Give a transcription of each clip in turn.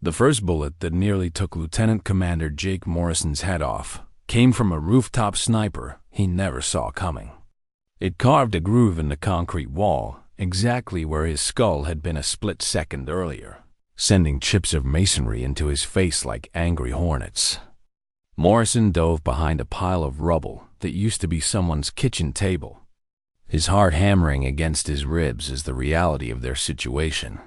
The first bullet that nearly took Lieutenant Commander Jake Morrison's head off came from a rooftop sniper he never saw coming. It carved a groove in the concrete wall, exactly where his skull had been a split second earlier, sending chips of masonry into his face like angry hornets. Morrison dove behind a pile of rubble that used to be someone's kitchen table, his heart hammering against his ribs as the reality of their situation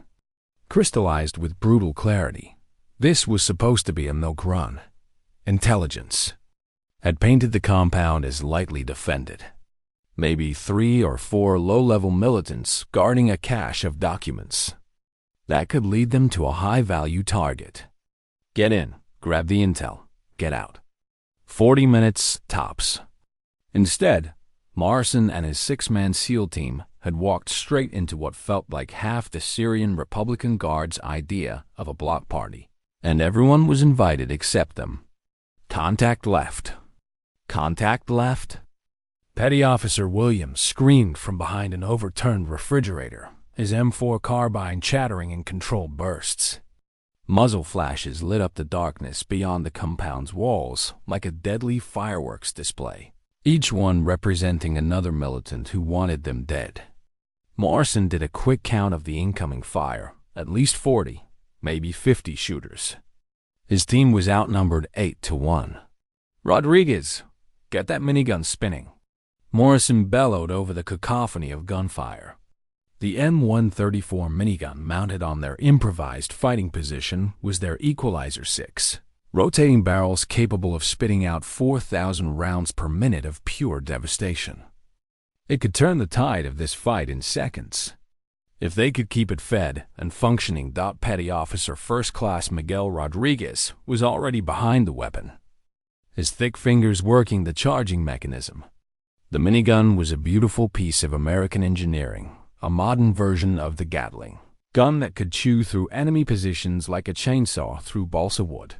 crystallized with brutal clarity. This was supposed to be a milk run. Intelligence had painted the compound as lightly defended. Maybe 3 or 4 low-level militants guarding a cache of documents that could lead them to a high-value target. Get in, grab the intel, get out. 40 minutes tops. Instead, Morrison and his 6-man SEAL team had walked straight into what felt like half the Syrian Republican Guard's idea of a block party, and everyone was invited except them. Contact left. Contact left? Petty Officer Williams screamed from behind an overturned refrigerator, his M4 carbine chattering in controlled bursts. Muzzle flashes lit up the darkness beyond the compound's walls like a deadly fireworks display, each one representing another militant who wanted them dead. Morrison did a quick count of the incoming fire, at least 40, maybe 50 shooters. His team was outnumbered 8-1. "Rodriguez, get that minigun spinning," Morrison bellowed over the cacophony of gunfire. The M134 minigun mounted on their improvised fighting position was their Equalizer 6, rotating barrels capable of spitting out 4,000 rounds per minute of pure devastation. It could turn the tide of this fight in seconds. If they could keep it fed and functioning, Petty Officer First Class Miguel Rodriguez was already behind the weapon, his thick fingers working the charging mechanism. The minigun was a beautiful piece of American engineering, a modern version of the Gatling gun that could chew through enemy positions like a chainsaw through balsa wood.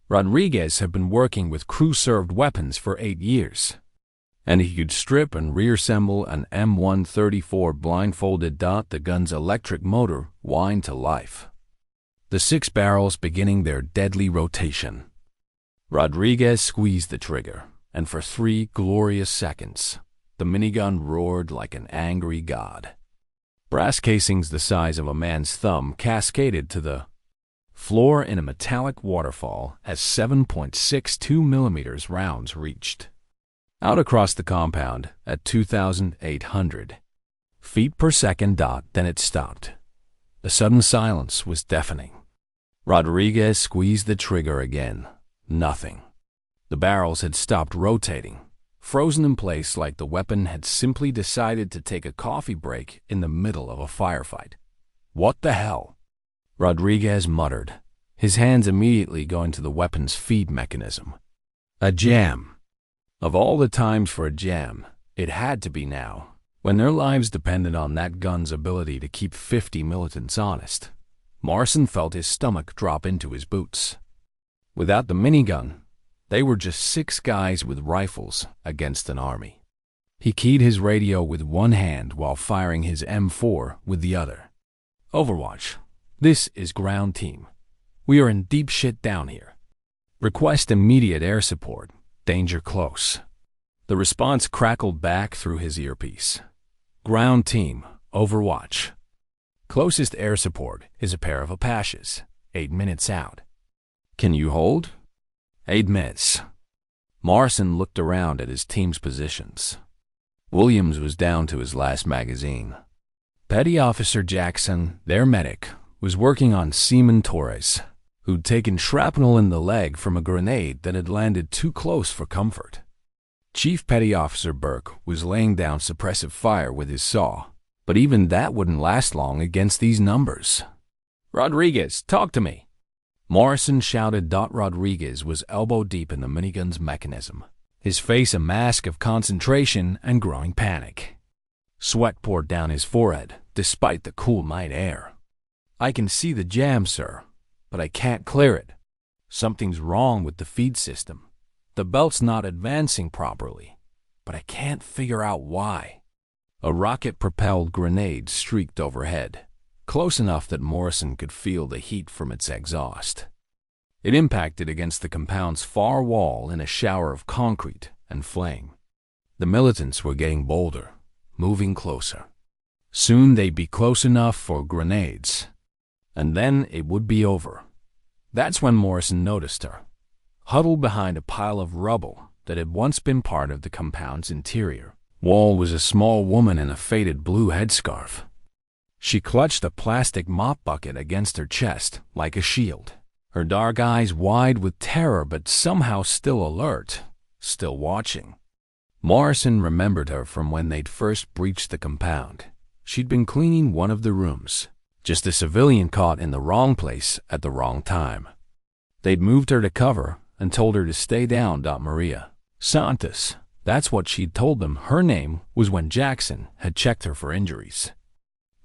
Rodriguez had been working with crew-served weapons for 8 years, and he could strip and reassemble an M134 blindfolded. The gun's electric motor whined to life, the 6 barrels beginning their deadly rotation. Rodriguez squeezed the trigger, and for 3 glorious seconds, the minigun roared like an angry god. Brass casings the size of a man's thumb cascaded to the floor in a metallic waterfall as 7.62 millimeters rounds reached out across the compound at 2,800 feet per second. Then it stopped. The sudden silence was deafening. Rodriguez squeezed the trigger again. Nothing. The barrels had stopped rotating, frozen in place like the weapon had simply decided to take a coffee break in the middle of a firefight. "What the hell?" Rodriguez muttered, his hands immediately going to the weapon's feed mechanism. A jam. Of all the times for a jam, it had to be now, when their lives depended on that gun's ability to keep 50 militants honest. Morrison felt his stomach drop into his boots. Without the minigun, they were just 6 guys with rifles against an army. He keyed his radio with one hand while firing his M4 with the other. "Overwatch, this is ground team. We are in deep shit down here. Request immediate air support. Danger close." The response crackled back through his earpiece. "Ground team, Overwatch. Closest air support is a pair of Apaches, 8 minutes out. Can you hold?" 8 minutes. Morrison looked around at his team's positions. Williams was down to his last magazine. Petty Officer Jackson, their medic, was working on Seaman Torres, who'd taken shrapnel in the leg from a grenade that had landed too close for comfort. Chief Petty Officer Burke was laying down suppressive fire with his saw, but even that wouldn't last long against these numbers. "Rodriguez, talk to me!" Morrison shouted. Rodriguez was elbow deep in the minigun's mechanism, his face a mask of concentration and growing panic. Sweat poured down his forehead, despite the cool night air. "I can see the jam, sir, but I can't clear it. Something's wrong with the feed system. The belt's not advancing properly, but I can't figure out why." A rocket-propelled grenade streaked overhead, close enough that Morrison could feel the heat from its exhaust. It impacted against the compound's far wall in a shower of concrete and flame. The militants were getting bolder, moving closer. Soon they'd be close enough for grenades. And then it would be over. That's when Morrison noticed her, huddled behind a pile of rubble that had once been part of the compound's interior. Wall was a small woman in a faded blue headscarf. She clutched a plastic mop bucket against her chest like a shield, her dark eyes wide with terror but somehow still alert, still watching. Morrison remembered her from when they'd first breached the compound. She'd been cleaning one of the rooms, just a civilian caught in the wrong place at the wrong time. They'd moved her to cover and told her to stay down. Maria Santos, that's what she'd told them her name was when Jackson had checked her for injuries.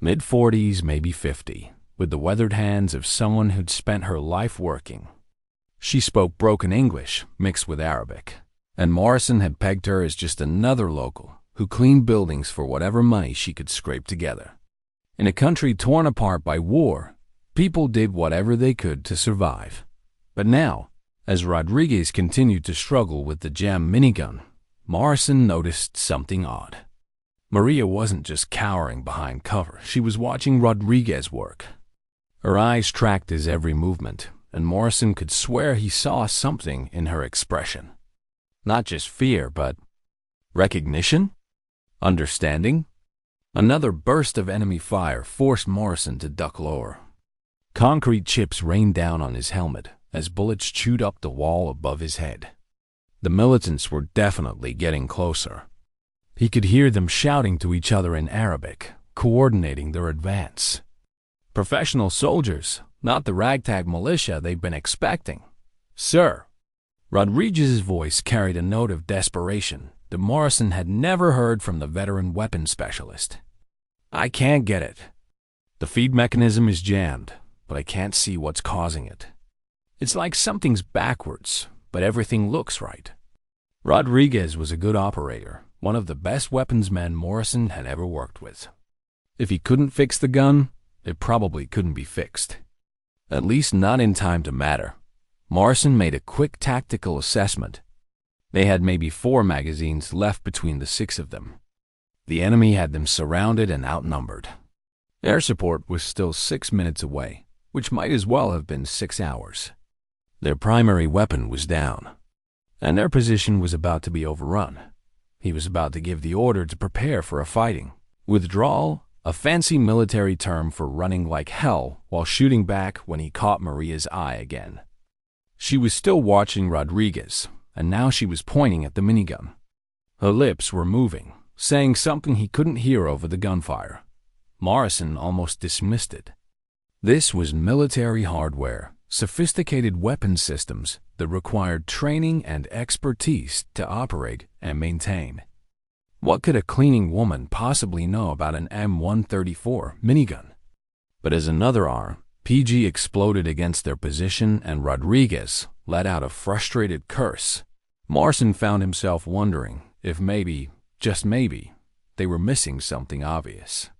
Mid-40s, maybe 50, with the weathered hands of someone who'd spent her life working. She spoke broken English mixed with Arabic, and Morrison had pegged her as just another local who cleaned buildings for whatever money she could scrape together. In a country torn apart by war, people did whatever they could to survive. But now, as Rodriguez continued to struggle with the jammed minigun, Morrison noticed something odd. Maria wasn't just cowering behind cover, she was watching Rodriguez work. Her eyes tracked his every movement, and Morrison could swear he saw something in her expression. Not just fear, but recognition? Understanding? Another burst of enemy fire forced Morrison to duck lower. Concrete chips rained down on his helmet as bullets chewed up the wall above his head. The militants were definitely getting closer. He could hear them shouting to each other in Arabic, coordinating their advance. Professional soldiers, not the ragtag militia they've been expecting. "Sir." Rodriguez's voice carried a note of desperation that Morrison had never heard from the veteran weapons specialist. "I can't get it. The feed mechanism is jammed, but I can't see what's causing it. It's like something's backwards, but everything looks right." Rodriguez was a good operator, one of the best weaponsmen Morrison had ever worked with. If he couldn't fix the gun, it probably couldn't be fixed. At least not in time to matter. Morrison made a quick tactical assessment. They had maybe 4 magazines left between the 6 of them. The enemy had them surrounded and outnumbered. Air support was still 6 minutes away, which might as well have been 6 hours. Their primary weapon was down, and their position was about to be overrun. He was about to give the order to prepare for a fighting. Withdrawal, a fancy military term for running like hell while shooting back when he caught Maria's eye again. She was still watching Rodriguez, and now she was pointing at the minigun. Her lips were moving, saying something he couldn't hear over the gunfire. Morrison almost dismissed it. This was military hardware, sophisticated weapon systems that required training and expertise to operate and maintain. What could a cleaning woman possibly know about an M134 minigun? But as another RPG exploded against their position and Rodriguez let out a frustrated curse, Morrison found himself wondering if maybe, just maybe, they were missing something obvious.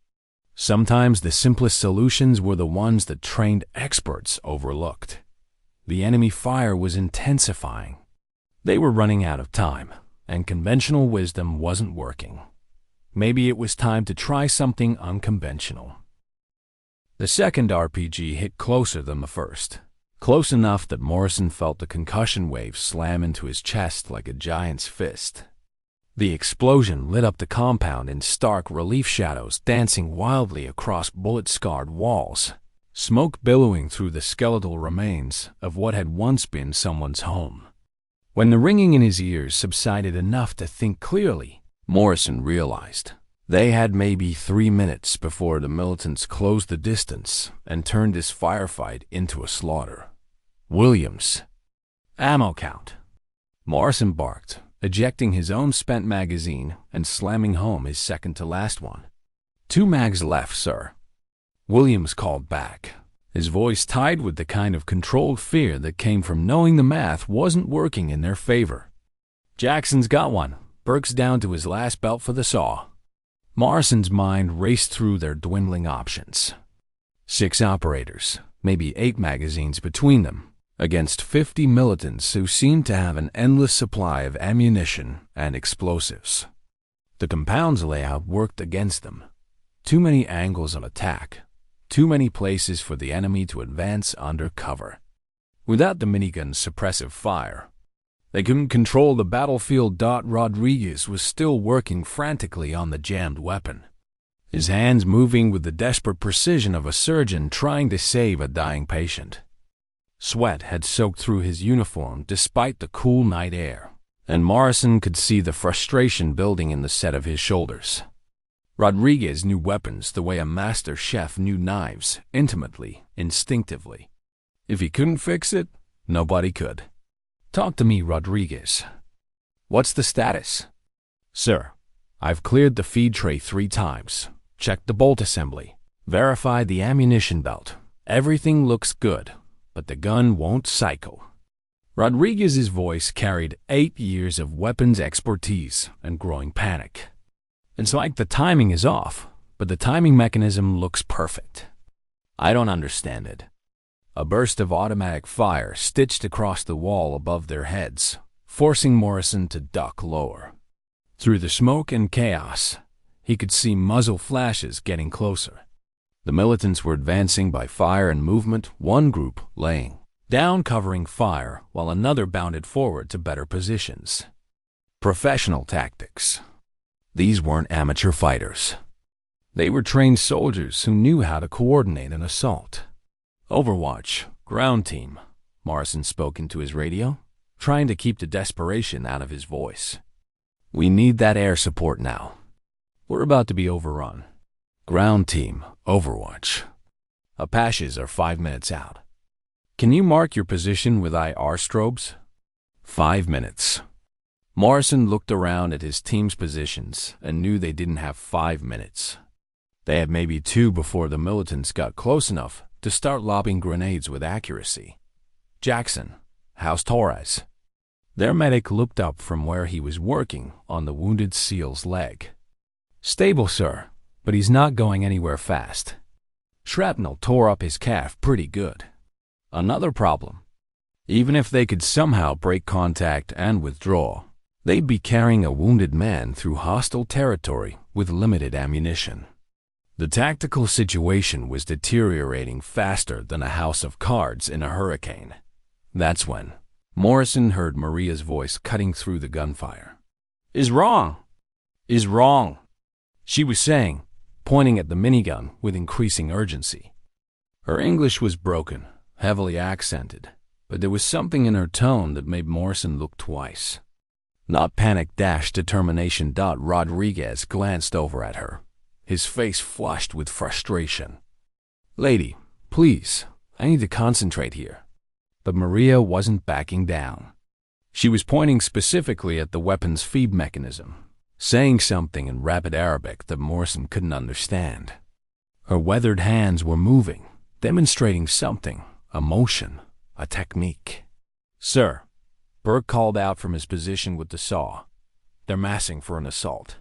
Sometimes the simplest solutions were the ones that trained experts overlooked. The enemy fire was intensifying. They were running out of time, and conventional wisdom wasn't working. Maybe it was time to try something unconventional. The second RPG hit closer than the first, close enough that Morrison felt the concussion wave slam into his chest like a giant's fist. The explosion lit up the compound in stark relief shadows dancing wildly across bullet-scarred walls, smoke billowing through the skeletal remains of what had once been someone's home. When the ringing in his ears subsided enough to think clearly, Morrison realized they had maybe 3 minutes before the militants closed the distance and turned this firefight into a slaughter. "Williams. Ammo count." Morrison barked, ejecting his own spent magazine and slamming home his second-to-last one. "2 mags left, sir." Williams called back, his voice tied with the kind of controlled fear that came from knowing the math wasn't working in their favor. "Jackson's got one. Burke's down to his last belt for the saw." Morrison's mind raced through their dwindling options. 6 operators, maybe 8 magazines between them, against 50 militants who seemed to have an endless supply of ammunition and explosives. The compound's layout worked against them. Too many angles of attack, too many places for the enemy to advance under cover. Without the minigun's suppressive fire, they couldn't control the battlefield. Rodriguez was still working frantically on the jammed weapon, his hands moving with the desperate precision of a surgeon trying to save a dying patient. Sweat had soaked through his uniform despite the cool night air, and Morrison could see the frustration building in the set of his shoulders. Rodriguez knew weapons the way a master chef knew knives, intimately, instinctively. If he couldn't fix it, nobody could. "Talk to me, Rodriguez. What's the status?" "Sir, I've cleared the feed tray 3 times, checked the bolt assembly, verified the ammunition belt. Everything looks good, but the gun won't cycle." Rodriguez's voice carried 8 years of weapons expertise and growing panic. "It's like the timing is off, but the timing mechanism looks perfect." "I don't understand it." A burst of automatic fire stitched across the wall above their heads, forcing Morrison to duck lower. Through the smoke and chaos, he could see muzzle flashes getting closer. The militants were advancing by fire and movement, one group laying down covering fire while another bounded forward to better positions. Professional tactics. These weren't amateur fighters. They were trained soldiers who knew how to coordinate an assault. "Overwatch, ground team," Morrison spoke into his radio, trying to keep the desperation out of his voice. "We need that air support now. We're about to be overrun. Ground team, Overwatch. Apaches are 5 minutes out. Can you mark your position with IR strobes?" 5 minutes. Morrison looked around at his team's positions and knew they didn't have 5 minutes. They had maybe 2 before the militants got close enough to start lobbing grenades with accuracy. "Jackson, how's Torres?" Their medic looked up from where he was working on the wounded SEAL's leg. "Stable, sir, but he's not going anywhere fast. Shrapnel tore up his calf pretty good. Another problem. Even if they could somehow break contact and withdraw, they'd be carrying a wounded man through hostile territory with limited ammunition." The tactical situation was deteriorating faster than a house of cards in a hurricane. That's when Morrison heard Maria's voice cutting through the gunfire. "Is wrong. Is wrong," she was saying, pointing at the minigun with increasing urgency. Her English was broken, heavily accented, but there was something in her tone that made Morrison look twice. Not panic-determination. Rodriguez glanced over at her, his face flushed with frustration. "Lady, please, I need to concentrate here." But Maria wasn't backing down. She was pointing specifically at the weapon's feed mechanism, saying something in rapid Arabic that Morrison couldn't understand. Her weathered hands were moving, demonstrating something, a motion, a technique. "Sir," Burke called out from his position with the saw, "they're massing for an assault.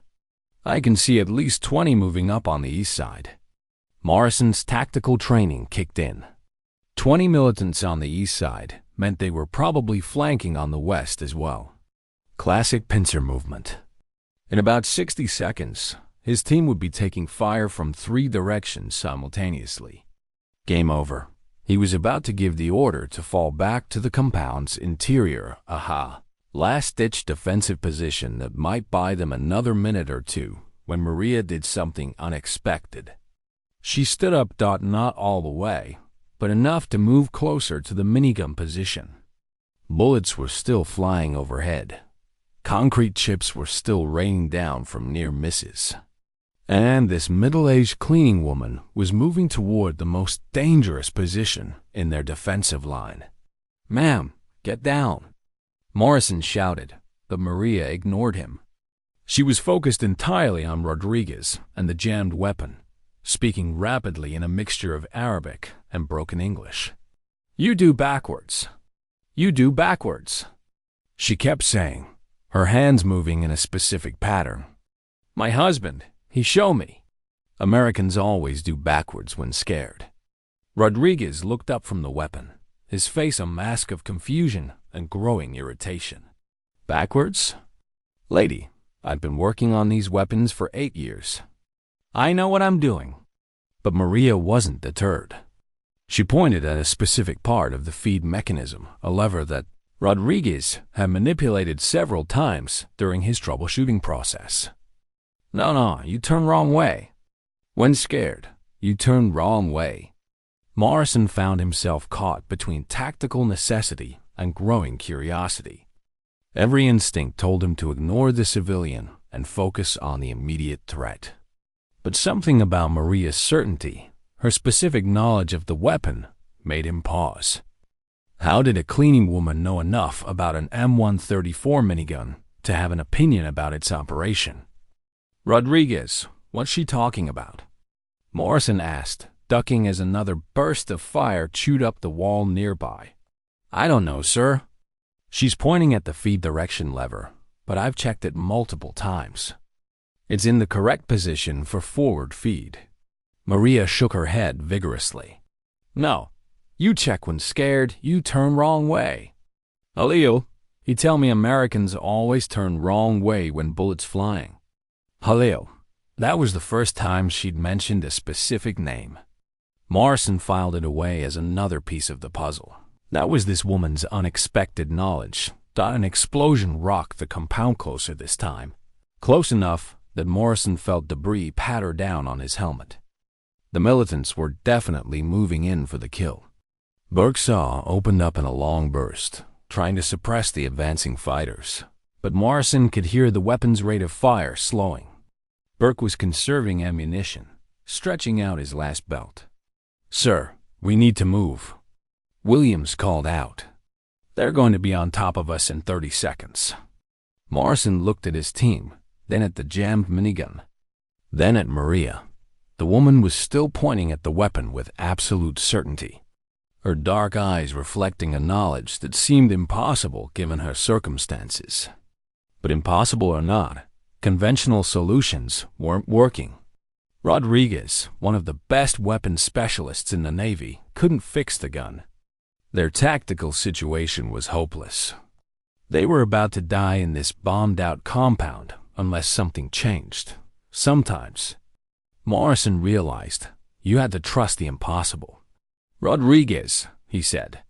I can see at least 20 moving up on the east side." Morrison's tactical training kicked in. 20 militants on the east side meant they were probably flanking on the west as well. Classic pincer movement. In about 60 seconds, his team would be taking fire from 3 directions simultaneously. Game over. He was about to give the order to fall back to the compound's interior, last-ditch defensive position that might buy them another minute or two when Maria did something unexpected. She stood up, not all the way, but enough to move closer to the minigun position. Bullets were still flying overhead. Concrete chips were still raining down from near misses. And this middle-aged cleaning woman was moving toward the most dangerous position in their defensive line. "Ma'am, get down," Morrison shouted, but Maria ignored him. She was focused entirely on Rodriguez and the jammed weapon, speaking rapidly in a mixture of Arabic and broken English. "You do backwards. You do backwards," she kept saying, her hands moving in a specific pattern. "My husband, he show me." Americans always do backwards when scared. Rodriguez looked up from the weapon, his face a mask of confusion and growing irritation. Backwards? Lady, I've been working on these weapons for 8 years. I know what I'm doing. But Maria wasn't deterred. She pointed at a specific part of the feed mechanism, a lever that Rodriguez had manipulated several times during his troubleshooting process. No, you turn wrong way. When scared, you turn wrong way. Morrison found himself caught between tactical necessity and growing curiosity. Every instinct told him to ignore the civilian and focus on the immediate threat. But something about Maria's certainty, her specific knowledge of the weapon, made him pause. How did a cleaning woman know enough about an M134 minigun to have an opinion about its operation? Rodriguez, what's she talking about? Morrison asked, ducking as another burst of fire chewed up the wall nearby. I don't know, sir. She's pointing at the feed direction lever, but I've checked it multiple times. It's in the correct position for forward feed. Maria shook her head vigorously. No, you check when scared, you turn wrong way. Halil, you tell me Americans always turn wrong way when bullets flying. Halil, that was the first time she'd mentioned a specific name. Morrison filed it away as another piece of the puzzle. That was this woman's unexpected knowledge. An explosion rocked the compound closer this time. Close enough that Morrison felt debris patter down on his helmet. The militants were definitely moving in for the kill. Burke's saw opened up in a long burst, trying to suppress the advancing fighters, but Morrison could hear the weapon's rate of fire slowing. Burke was conserving ammunition, stretching out his last belt. Sir, we need to move. Williams called out. They're going to be on top of us in 30 seconds. Morrison looked at his team, then at the jammed minigun, then at Maria. The woman was still pointing at the weapon with absolute certainty, her dark eyes reflecting a knowledge that seemed impossible given her circumstances. But impossible or not, conventional solutions weren't working. Rodriguez, one of the best weapons specialists in the Navy, couldn't fix the gun. Their tactical situation was hopeless. They were about to die in this bombed-out compound unless something changed. Sometimes. Morrison realized you had to trust the impossible. Rodriguez, he said,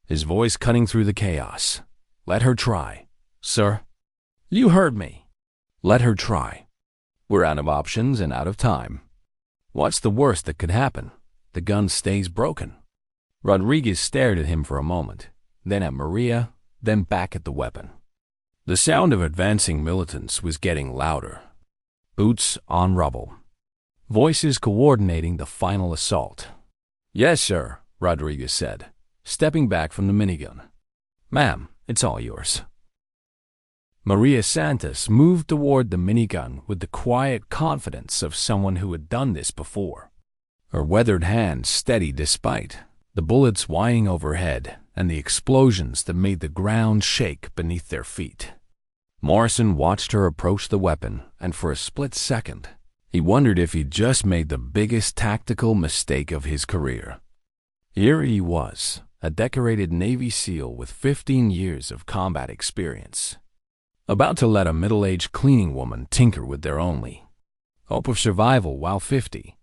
his voice cutting through the chaos. Let her try. Sir? You heard me. Let her try. We're out of options and out of time. What's the worst that could happen? The gun stays broken. Rodriguez stared at him for a moment, then at Maria, then back at the weapon. The sound of advancing militants was getting louder. Boots on rubble. Voices coordinating the final assault. Yes, sir, Rodriguez said, stepping back from the minigun. Ma'am, it's all yours. Maria Santos moved toward the minigun with the quiet confidence of someone who had done this before. Her weathered hand steady despite the bullets whining overhead and the explosions that made the ground shake beneath their feet. Morrison watched her approach the weapon, and for a split second, he wondered if he'd just made the biggest tactical mistake of his career. Here he was, a decorated Navy SEAL with 15 years of combat experience, about to let a middle-aged cleaning woman tinker with their only hope of survival while 50.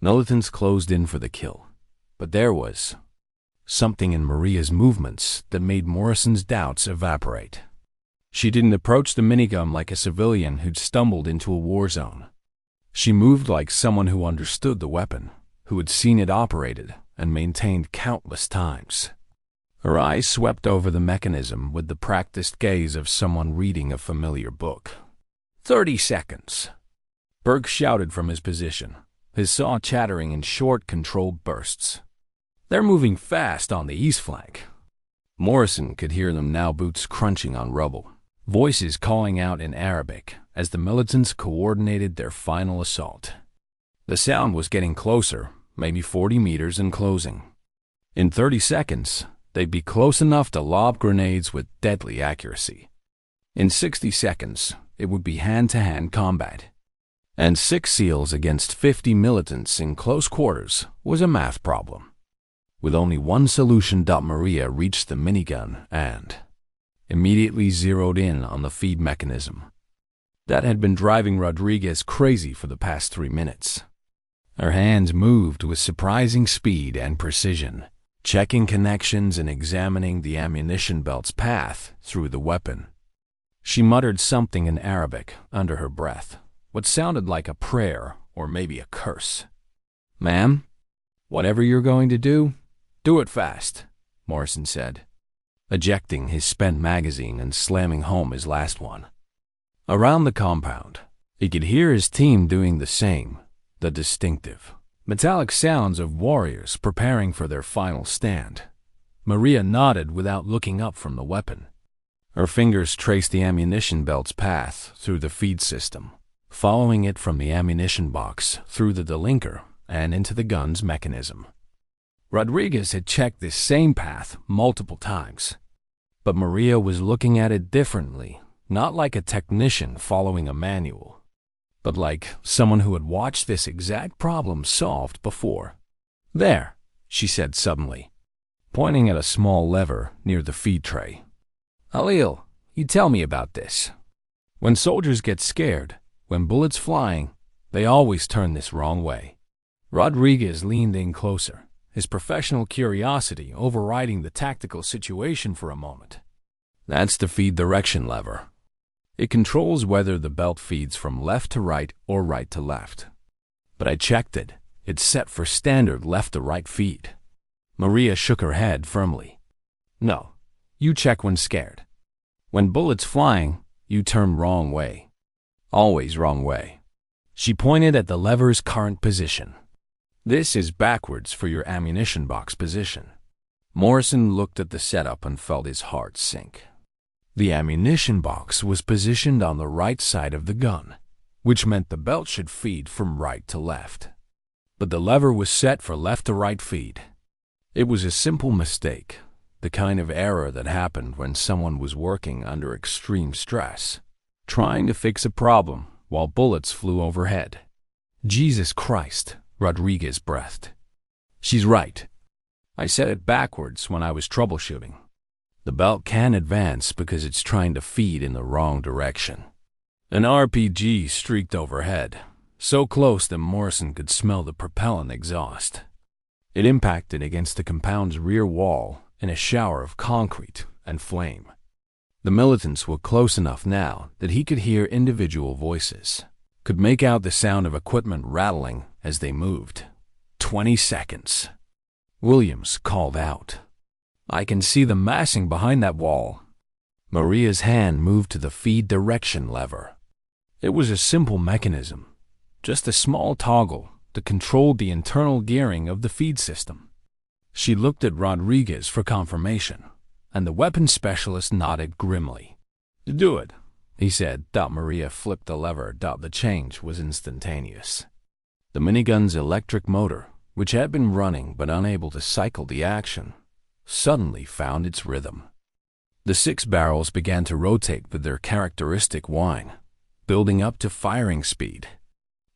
Militants closed in for the kill, but there was something in Maria's movements that made Morrison's doubts evaporate. She didn't approach the minigun like a civilian who'd stumbled into a war zone. She moved like someone who understood the weapon, who had seen it operated and maintained countless times. Her eyes swept over the mechanism with the practiced gaze of someone reading a familiar book. 30 seconds. Burke shouted from his position, his saw chattering in short, controlled bursts. They're moving fast on the east flank. Morrison could hear them now, boots crunching on rubble, voices calling out in Arabic as the militants coordinated their final assault. The sound was getting closer, maybe 40 meters and closing. In 30 seconds, they'd be close enough to lob grenades with deadly accuracy. In 60 seconds, it would be hand-to-hand combat. And 6 SEALs against 50 militants in close quarters was a math problem. With only one solution, Maria reached the minigun and immediately zeroed in on the feed mechanism that had been driving Rodriguez crazy for the past 3 minutes. Her hands moved with surprising speed and precision, checking connections and examining the ammunition belt's path through the weapon. She muttered something in Arabic under her breath, what sounded like a prayer or maybe a curse. "Ma'am, whatever you're going to do it fast," Morrison said, ejecting his spent magazine and slamming home his last one. Around the compound, he could hear his team doing the same, the distinctive, metallic sounds of warriors preparing for their final stand. Maria nodded without looking up from the weapon. Her fingers traced the ammunition belt's path through the feed system, following it from the ammunition box through the delinker and into the gun's mechanism. Rodriguez had checked this same path multiple times, but Maria was looking at it differently, not like a technician following a manual, but like someone who had watched this exact problem solved before. "There," she said suddenly, pointing at a small lever near the feed tray. "Halil, you tell me about this. When soldiers get scared, when bullets flying, they always turn this wrong way." Rodriguez leaned in closer, his professional curiosity overriding the tactical situation for a moment. "That's the feed direction lever. It controls whether the belt feeds from left to right or right to left. But I checked it. It's set for standard left to right feed." Maria shook her head firmly. "No, you check when scared. When bullets flying, you turn wrong way. Always wrong way." She pointed at the lever's current position. "This is backwards for your ammunition box position." Morrison looked at the setup and felt his heart sink. The ammunition box was positioned on the right side of the gun, which meant the belt should feed from right to left. But the lever was set for left to right feed. It was a simple mistake, the kind of error that happened when someone was working under extreme stress, trying to fix a problem while bullets flew overhead. "Jesus Christ," Rodriguez breathed. "She's right. I set it backwards when I was troubleshooting. The belt can advance because it's trying to feed in the wrong direction." An RPG streaked overhead, so close that Morrison could smell the propellant exhaust. It impacted against the compound's rear wall in a shower of concrete and flame. The militants were close enough now that he could hear individual voices, could make out the sound of equipment rattling as they moved. 20 seconds. Williams called out, "I can see the massing behind that wall." Maria's hand moved to the feed direction lever. It was a simple mechanism, just a small toggle that controlled the internal gearing of the feed system. She looked at Rodriguez for confirmation, and the weapons specialist nodded grimly. "Do it," he said. Maria flipped the lever. The change was instantaneous. The minigun's electric motor, which had been running but unable to cycle the action, suddenly found its rhythm. The 6 barrels began to rotate with their characteristic whine, building up to firing speed.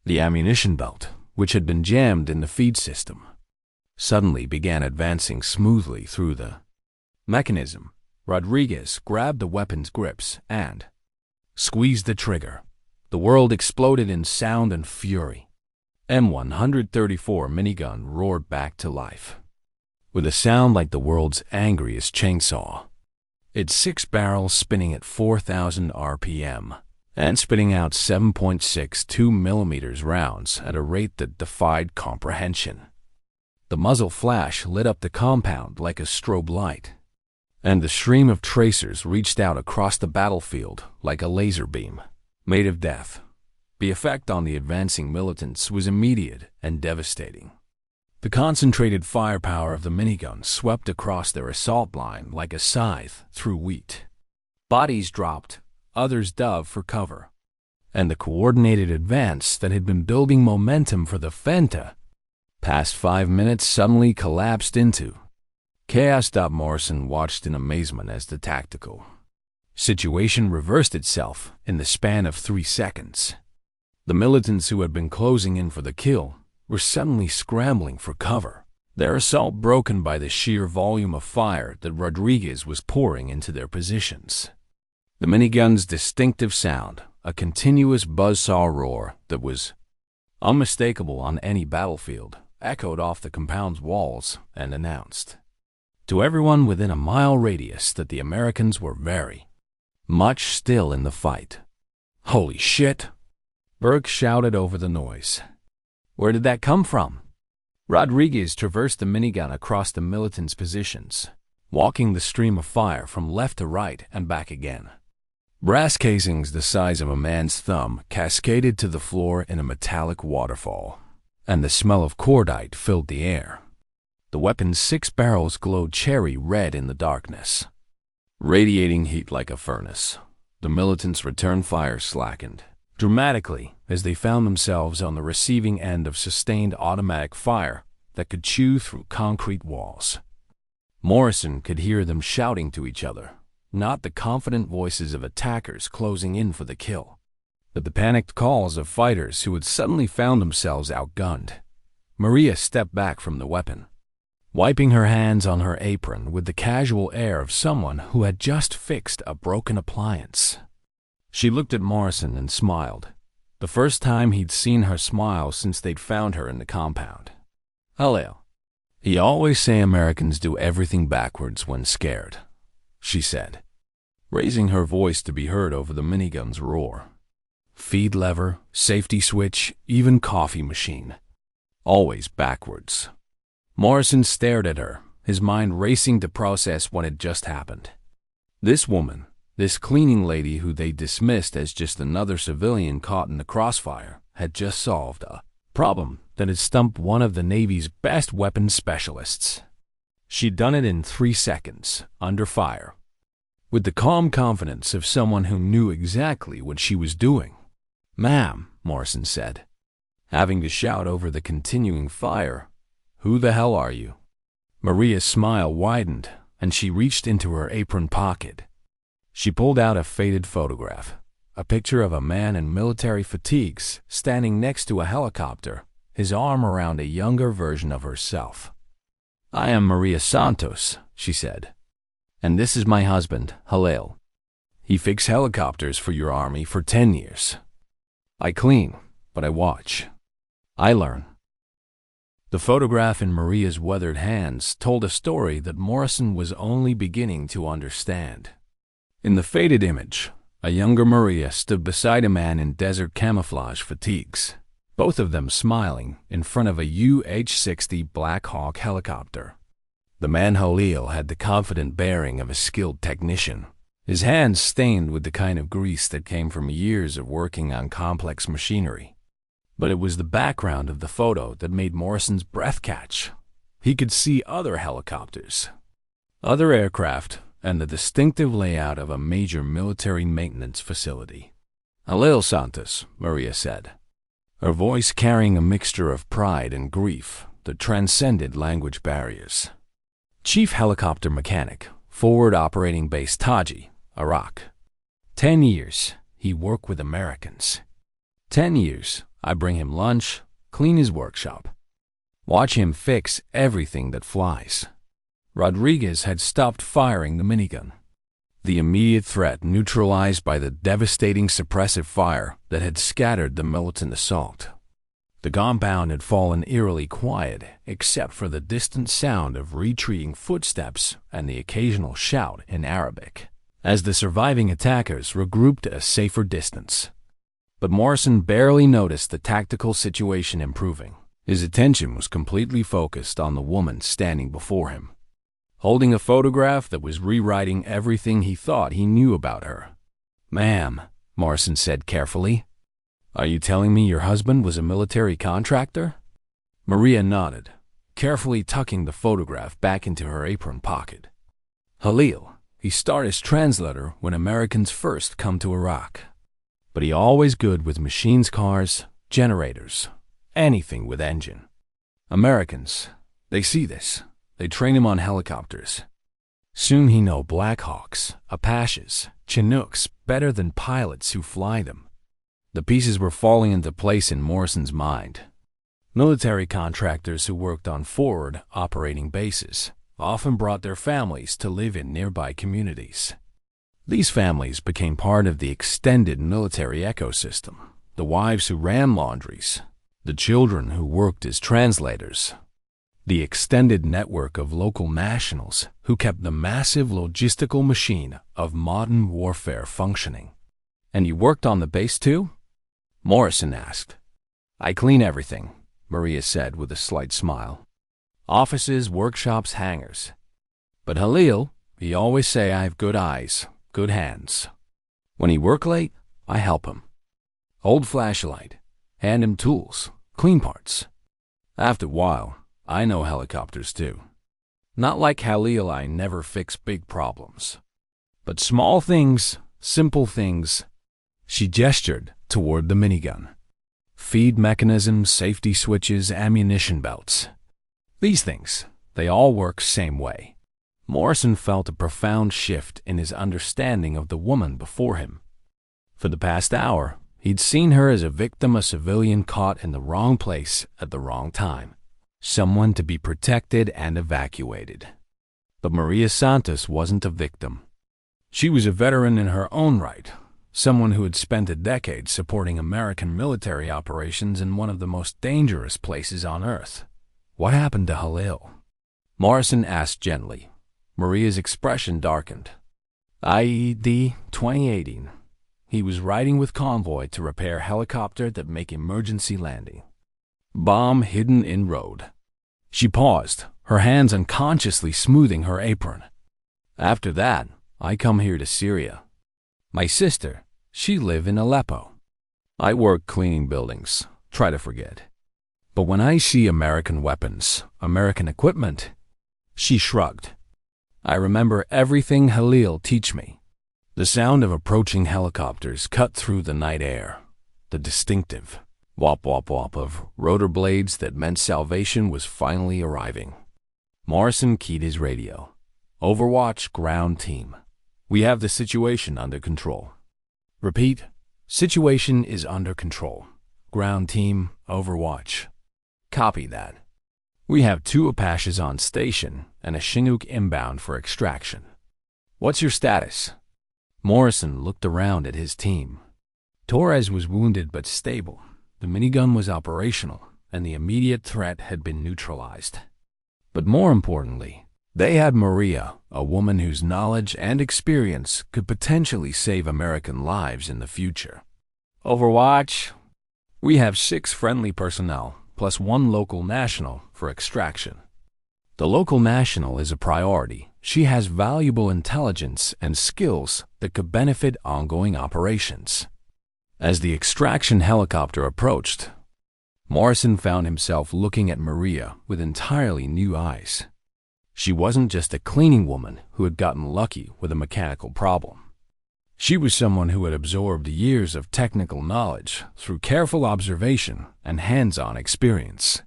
The ammunition belt, which had been jammed in the feed system, suddenly began advancing smoothly through the mechanism. Rodriguez grabbed the weapon's grips and squeezed the trigger. The world exploded in sound and fury. M134 minigun roared back to life, with a sound like the world's angriest chainsaw. Its 6 barrels spinning at 4,000 RPM and spitting out 7.62 millimeters rounds at a rate that defied comprehension. The muzzle flash lit up the compound like a strobe light, and the stream of tracers reached out across the battlefield like a laser beam, made of death. The effect on the advancing militants was immediate and devastating. The concentrated firepower of the minigun swept across their assault line like a scythe through wheat. Bodies dropped, others dove for cover, and the coordinated advance that had been building momentum for the Fenta past 5 minutes suddenly collapsed into chaos. Morrison watched in amazement as the tactical situation reversed itself in the span of 3 seconds. The militants who had been closing in for the kill were suddenly scrambling for cover. their assault broken by the sheer volume of fire that Rodriguez was pouring into their positions. The minigun's distinctive sound, a continuous buzzsaw roar that was unmistakable on any battlefield, echoed off the compound's walls and announced to everyone within a mile radius that the Americans were very much still in the fight. "Holy shit!" Burke shouted over the noise. "Where did that come from?" Rodriguez traversed the minigun across the militants' positions, walking the stream of fire from left to right and back again. Brass casings the size of a man's thumb cascaded to the floor in a metallic waterfall, and the smell of cordite filled the air. The weapon's 6 barrels glowed cherry red in the darkness, radiating heat like a furnace. The militants' return fire slackened dramatically as they found themselves on the receiving end of sustained automatic fire that could chew through concrete walls. Morrison could hear them shouting to each other, not the confident voices of attackers closing in for the kill, but the panicked calls of fighters who had suddenly found themselves outgunned. Maria stepped back from the weapon, wiping her hands on her apron with the casual air of someone who had just fixed a broken appliance. She looked at Morrison and smiled, the first time he'd seen her smile since they'd found her in the compound. "Hello. He always say Americans do everything backwards when scared," she said, raising her voice to be heard over the minigun's roar. "Feed lever, safety switch, even coffee machine. Always backwards." Morrison stared at her, his mind racing to process what had just happened. This woman, this cleaning lady who they dismissed as just another civilian caught in the crossfire, had just solved a problem that had stumped one of the Navy's best weapons specialists. She'd done it in 3 seconds, under fire, with the calm confidence of someone who knew exactly what she was doing. "Ma'am," Morrison said, having to shout over the continuing fire, "who the hell are you?" Maria's smile widened, and she reached into her apron pocket. She pulled out a faded photograph, a picture of a man in military fatigues standing next to a helicopter, his arm around a younger version of herself. "I am Maria Santos," she said, "and this is my husband, Halil. He fixed helicopters for your army for 10 years. I clean, but I watch. I learn." The photograph in Maria's weathered hands told a story that Morrison was only beginning to understand. In the faded image, a younger Maria stood beside a man in desert camouflage fatigues, both of them smiling in front of a UH-60 Black Hawk helicopter. The man Halil had the confident bearing of a skilled technician, his hands stained with the kind of grease that came from years of working on complex machinery. But it was the background of the photo that made Morrison's breath catch. He could see other helicopters, other aircraft, and the distinctive layout of a major military maintenance facility. "Halil Santos," Maria said, her voice carrying a mixture of pride and grief that transcended language barriers. "Chief helicopter mechanic, forward operating base Taji, Iraq. 10 years, he worked with Americans. 10 years, I bring him lunch, clean his workshop, watch him fix everything that flies." Rodriguez had stopped firing the minigun, the immediate threat neutralized by the devastating suppressive fire that had scattered the militant assault. The compound had fallen eerily quiet except for the distant sound of retreating footsteps and the occasional shout in Arabic, as the surviving attackers regrouped at a safer distance. But Morrison barely noticed the tactical situation improving. His attention was completely focused on the woman standing before him, holding a photograph that was rewriting everything he thought he knew about her. "Ma'am," Morrison said carefully, "are you telling me your husband was a military contractor?" Maria nodded, carefully tucking the photograph back into her apron pocket. "Halil, he started as translator when Americans first come to Iraq. But he always good with machines, cars, generators, anything with engine. Americans, they see this. They train him on helicopters. Soon he know Black Hawks, Apaches, Chinooks better than pilots who fly them." The pieces were falling into place in Morrison's mind. Military contractors who worked on forward operating bases often brought their families to live in nearby communities. These families became part of the extended military ecosystem: the wives who ran laundries, the children who worked as translators, the extended network of local nationals who kept the massive logistical machine of modern warfare functioning. "And you worked on the base too?" Morrison asked. "I clean everything," Maria said with a slight smile. "Offices, workshops, hangars. But Halil, he always say I have good eyes, good hands. When he work late, I help him. Hold flashlight, hand him tools, clean parts. After a while, I know helicopters too. Not like Halil, I never fix big problems. But small things, simple things." She gestured toward the minigun. "Feed mechanisms, safety switches, ammunition belts. These things, they all work same way." Morrison felt a profound shift in his understanding of the woman before him. For the past hour, he'd seen her as a victim, a civilian caught in the wrong place at the wrong time, someone to be protected and evacuated. But Maria Santos wasn't a victim. She was a veteran in her own right, someone who had spent a decade supporting American military operations in one of the most dangerous places on Earth. "What happened to Halil?" Morrison asked gently. Maria's expression darkened. "IED 2018. He was riding with convoy to repair helicopter that make emergency landing. Bomb hidden in road." She paused, her hands unconsciously smoothing her apron. "After that, I come here to Syria. My sister, she live in Aleppo. I work cleaning buildings, try to forget. But when I see American weapons, American equipment," she shrugged. "I remember everything Halil teach me. The sound of approaching helicopters cut through the night air, the distinctive wop wop wop of rotor blades that meant salvation was finally arriving." Morrison keyed his radio. "Overwatch ground team. We have the situation under control." "Repeat, situation is under control. Ground team, Overwatch." "Copy that. We have 2 Apaches on station and a Chinook inbound for extraction. What's your status?" Morrison looked around at his team. Torres was wounded but stable. The minigun was operational, and the immediate threat had been neutralized. But more importantly, they had Maria, a woman whose knowledge and experience could potentially save American lives in the future. "Overwatch, we have 6 friendly personnel, plus 1 local national for extraction. The local national is a priority. She has valuable intelligence and skills that could benefit ongoing operations." As the extraction helicopter approached, Morrison found himself looking at Maria with entirely new eyes. She wasn't just a cleaning woman who had gotten lucky with a mechanical problem. She was someone who had absorbed years of technical knowledge through careful observation and hands-on experience.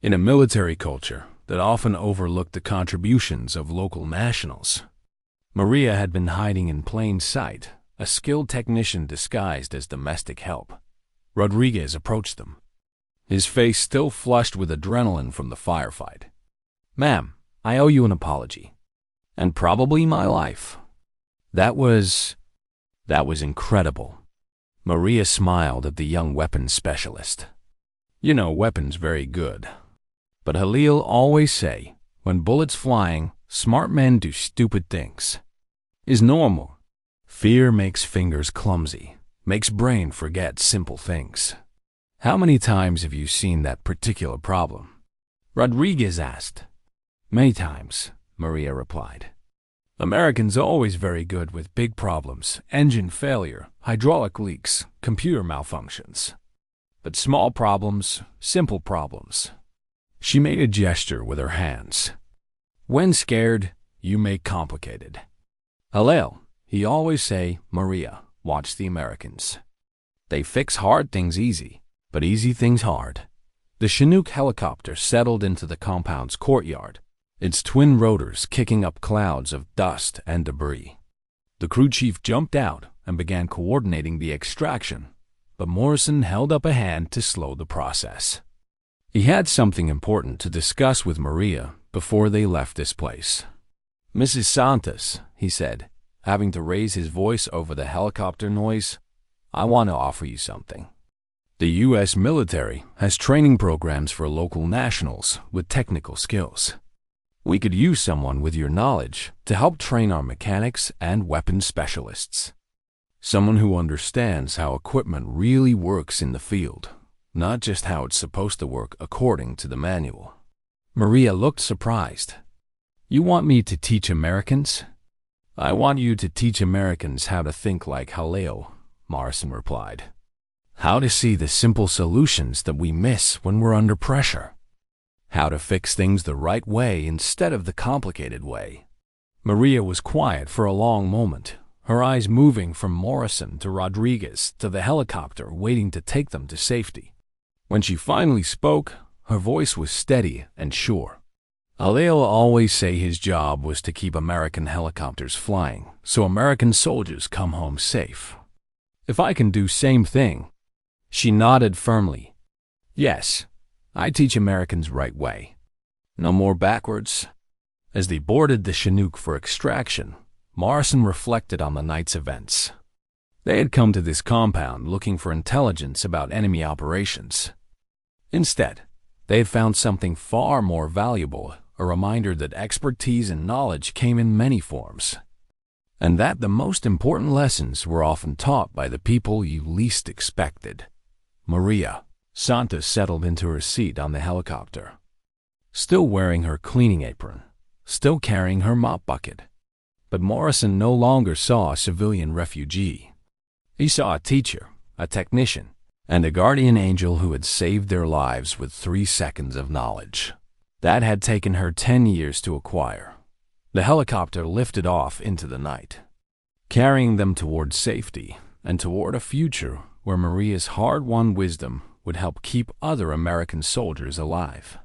In a military culture that often overlooked the contributions of local nationals, Maria had been hiding in plain sight, a skilled technician disguised as domestic help. Rodriguez approached them, his face still flushed with adrenaline from the firefight. "Ma'am, I owe you an apology. And probably my life. That was incredible." Maria smiled at the young weapons specialist. "You know weapons very good. But Halil always say, when bullets flying, smart men do stupid things. Is normal. Fear makes fingers clumsy, makes brain forget simple things. How many times have you seen that particular problem?" Rodriguez asked. "Many times," Maria replied. "Americans always very good with big problems, engine failure, hydraulic leaks, computer malfunctions. But small problems, simple problems." She made a gesture with her hands. "When scared, you make complicated. Halil, he always say, Maria, watch the Americans. They fix hard things easy, but easy things hard." The Chinook helicopter settled into the compound's courtyard, its twin rotors kicking up clouds of dust and debris. The crew chief jumped out and began coordinating the extraction, but Morrison held up a hand to slow the process. He had something important to discuss with Maria before they left this place. "Mrs. Santos," he said, having to raise his voice over the helicopter noise, "I want to offer you something. The U.S. military has training programs for local nationals with technical skills. We could use someone with your knowledge to help train our mechanics and weapons specialists. Someone who understands how equipment really works in the field, not just how it's supposed to work according to the manual." Maria looked surprised. "You want me to teach Americans?" "I want you to teach Americans how to think like Haleo," Morrison replied. "How to see the simple solutions that we miss when we're under pressure. How to fix things the right way instead of the complicated way." Maria was quiet for a long moment, her eyes moving from Morrison to Rodriguez to the helicopter waiting to take them to safety. When she finally spoke, her voice was steady and sure. "Haleo always say his job was to keep American helicopters flying so American soldiers come home safe. If I can do same thing..." She nodded firmly. "Yes, I teach Americans right way. No more backwards." As they boarded the Chinook for extraction, Morrison reflected on the night's events. They had come to this compound looking for intelligence about enemy operations. Instead, they had found something far more valuable, a reminder that expertise and knowledge came in many forms, and that the most important lessons were often taught by the people you least expected. Maria Santos settled into her seat on the helicopter, still wearing her cleaning apron, still carrying her mop bucket. But Morrison no longer saw a civilian refugee. He saw a teacher, a technician, and a guardian angel who had saved their lives with 3 seconds of knowledge that had taken her 10 years to acquire. The helicopter lifted off into the night, carrying them toward safety and toward a future where Maria's hard-won wisdom would help keep other American soldiers alive.